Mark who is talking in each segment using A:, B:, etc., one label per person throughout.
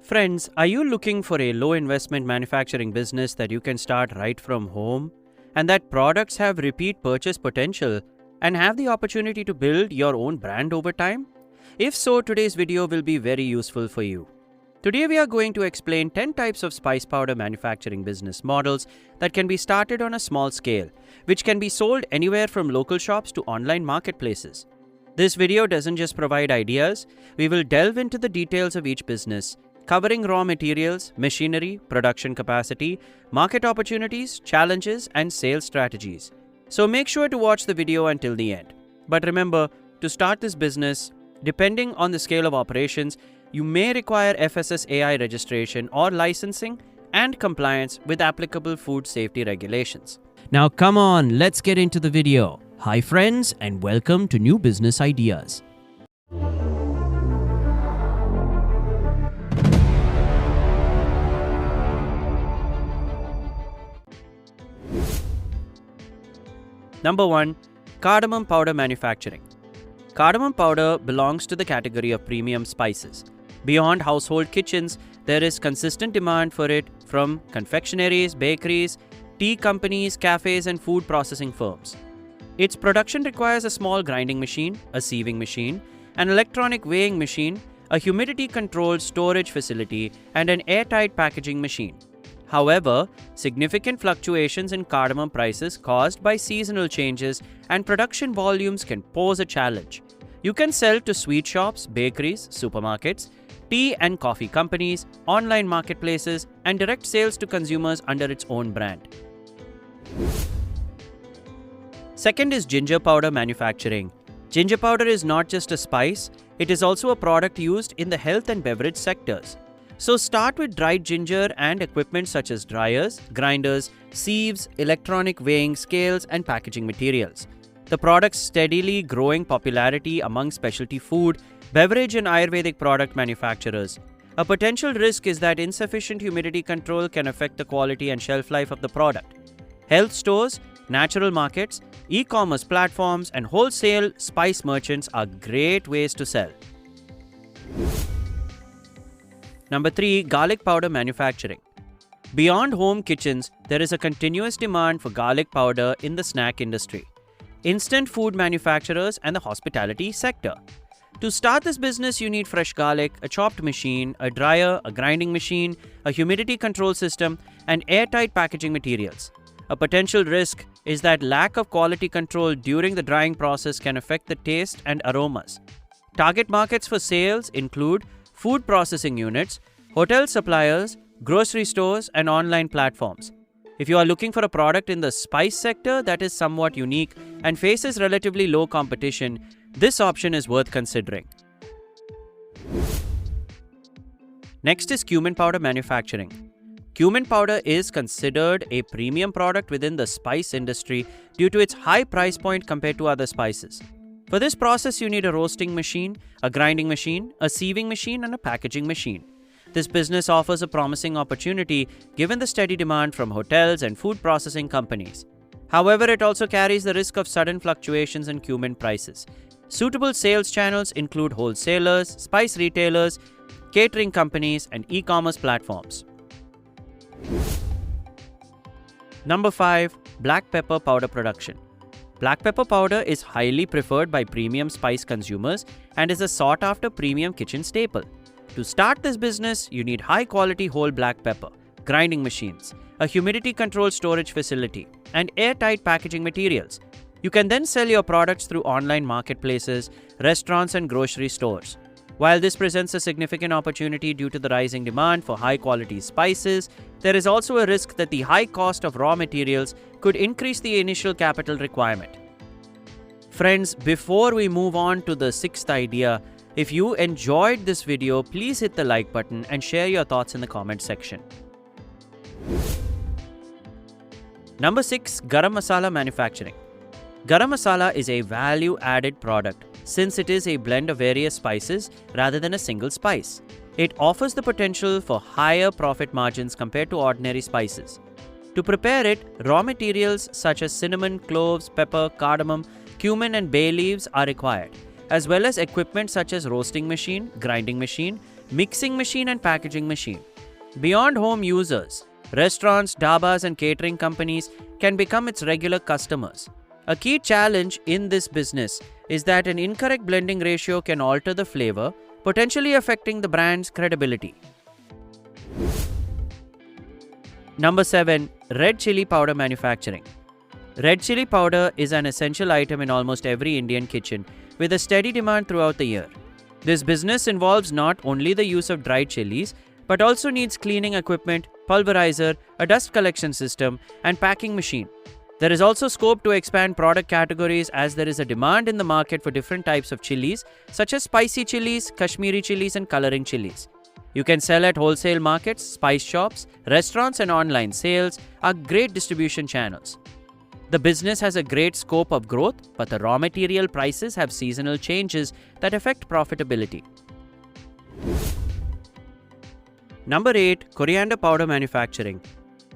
A: Friends, are you looking for a low investment manufacturing business that you can start right from home and that products have repeat purchase potential and have the opportunity to build your own brand over time? If so, today's video will be very useful for you. Today we are going to explain 10 types of spice powder manufacturing business models that can be started on a small scale, which can be sold anywhere from local shops to online marketplaces. This video doesn't just provide ideas, we will delve into the details of each business, covering raw materials, machinery, production capacity, market opportunities, challenges, and sales strategies. So make sure to watch the video until the end. But remember, to start this business, depending on the scale of operations, you may require FSSAI registration or licensing and compliance with applicable food safety regulations. Now come on, let's get into the video. Hi friends, and welcome to New Business Ideas. Number 1. Cardamom powder manufacturing. Cardamom powder belongs to the category of premium spices. Beyond household kitchens, there is consistent demand for it from confectioneries, bakeries, tea companies, cafes, and food processing firms. Its production requires a small grinding machine, a sieving machine, an electronic weighing machine, a humidity-controlled storage facility, and an airtight packaging machine. However, significant fluctuations in cardamom prices caused by seasonal changes and production volumes can pose a challenge. You can sell to sweet shops, bakeries, supermarkets, tea and coffee companies, online marketplaces, and direct sales to consumers under its own brand. Second is ginger powder manufacturing. Ginger powder is not just a spice, it is also a product used in the health and beverage sectors. So start with dried ginger and equipment such as dryers, grinders, sieves, electronic weighing scales, and packaging materials. The product's steadily growing popularity among specialty food, beverage, and Ayurvedic product manufacturers. A potential risk is that insufficient humidity control can affect the quality and shelf life of the product. Health stores, natural markets, e-commerce platforms, and wholesale spice merchants are great ways to sell. Number 3. Garlic powder manufacturing. Beyond home kitchens, there is a continuous demand for garlic powder in the snack industry, instant food manufacturers, and the hospitality sector. To start this business, you need fresh garlic, a chopped machine, a dryer, a grinding machine, a humidity control system, and airtight packaging materials. A potential risk is that lack of quality control during the drying process can affect the taste and aromas. Target markets for sales include food processing units, hotel suppliers, grocery stores, and online platforms. If you are looking for a product in the spice sector that is somewhat unique and faces relatively low competition, this option is worth considering. Next is cumin powder manufacturing. Cumin powder is considered a premium product within the spice industry due to its high price point compared to other spices. For this process, you need a roasting machine, a grinding machine, a sieving machine, and a packaging machine. This business offers a promising opportunity given the steady demand from hotels and food processing companies. However, it also carries the risk of sudden fluctuations in cumin prices. Suitable sales channels include wholesalers, spice retailers, catering companies, and e-commerce platforms. Number 5. Black pepper powder production. Black pepper powder is highly preferred by premium spice consumers and is a sought-after premium kitchen staple. To start this business, you need high-quality whole black pepper, grinding machines, a humidity-controlled storage facility, and airtight packaging materials. You can then sell your products through online marketplaces, restaurants, and grocery stores. While this presents a significant opportunity due to the rising demand for high-quality spices, there is also a risk that the high cost of raw materials could increase the initial capital requirement. Friends, before we move on to the 6th idea, if you enjoyed this video, please hit the like button and share your thoughts in the comment section. Number 6. Garam Masala manufacturing. Garam Masala is a value-added product since it is a blend of various spices rather than a single spice. It offers the potential for higher profit margins compared to ordinary spices. To prepare it, raw materials such as cinnamon, cloves, pepper, cardamom, cumin, and bay leaves are required, as well as equipment such as roasting machine, grinding machine, mixing machine and packaging machine. Beyond home users, restaurants, dhabas and catering companies can become its regular customers. A key challenge in this business is that an incorrect blending ratio can alter the flavor, potentially affecting the brand's credibility. Number 7. Red chili powder manufacturing. Red chili powder is an essential item in almost every Indian kitchen, with a steady demand throughout the year. This business involves not only the use of dried chilies, but also needs cleaning equipment, pulverizer, a dust collection system, and packing machine. There is also scope to expand product categories as there is a demand in the market for different types of chilies, such as spicy chilies, Kashmiri chilies, and coloring chilies. You can sell at wholesale markets, spice shops, restaurants, and online sales are great distribution channels. The business has a great scope of growth, but the raw material prices have seasonal changes that affect profitability. Number 8. Coriander powder manufacturing.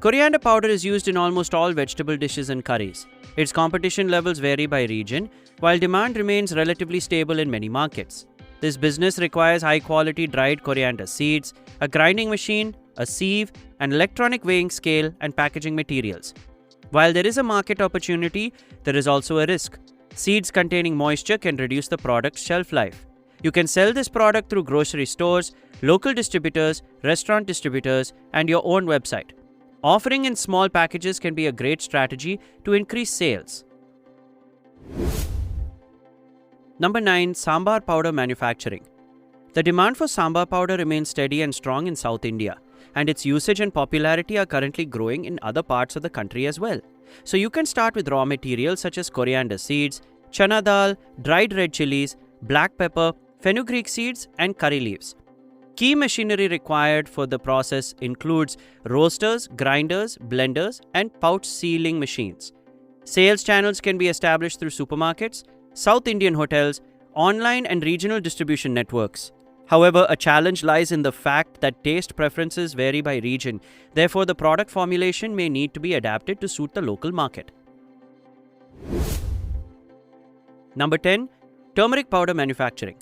A: Coriander powder is used in almost all vegetable dishes and curries. Its competition levels vary by region, while demand remains relatively stable in many markets. This business requires high-quality dried coriander seeds, a grinding machine, a sieve, an electronic weighing scale, and packaging materials. While there is a market opportunity, there is also a risk. Seeds containing moisture can reduce the product's shelf life. You can sell this product through grocery stores, local distributors, restaurant distributors, and your own website. Offering in small packages can be a great strategy to increase sales. Number 9. Sambar powder manufacturing. The demand for sambar powder remains steady and strong in South India, and its usage and popularity are currently growing in other parts of the country as well. So you can start with raw materials such as coriander seeds, chana dal, dried red chilies, black pepper, fenugreek seeds, and curry leaves. Key machinery required for the process includes roasters, grinders, blenders, and pouch sealing machines. Sales channels can be established through supermarkets, South Indian hotels, online and regional distribution networks. However, a challenge lies in the fact that taste preferences vary by region. Therefore, the product formulation may need to be adapted to suit the local market. Number 10. Turmeric powder manufacturing.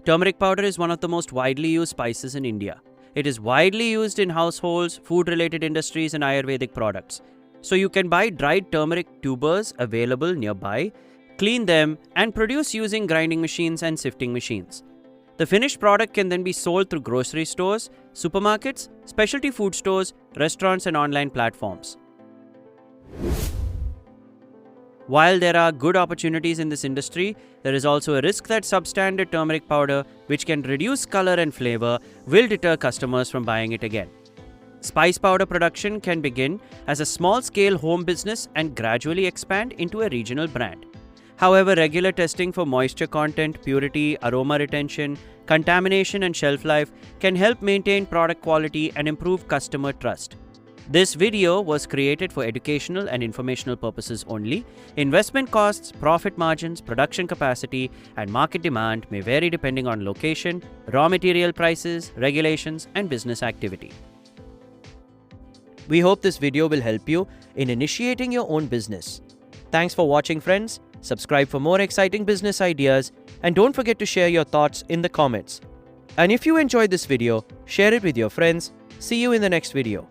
A: Turmeric powder is one of the most widely used spices in India. It is widely used in households, food-related industries, and Ayurvedic products. So you can buy dried turmeric tubers available nearby, clean them, and produce using grinding machines and sifting machines. The finished product can then be sold through grocery stores, supermarkets, specialty food stores, restaurants, and online platforms. While there are good opportunities in this industry, there is also a risk that substandard turmeric powder, which can reduce color and flavor, will deter customers from buying it again. Spice powder production can begin as a small-scale home business and gradually expand into a regional brand. However, regular testing for moisture content, purity, aroma retention, contamination, and shelf life can help maintain product quality and improve customer trust. This video was created for educational and informational purposes only. Investment costs, profit margins, production capacity, and market demand may vary depending on location, raw material prices, regulations, and business activity. We hope this video will help you in initiating your own business. Thanks for watching, friends. Subscribe for more exciting business ideas, and don't forget to share your thoughts in the comments. And if you enjoyed this video, share it with your friends. See you in the next video.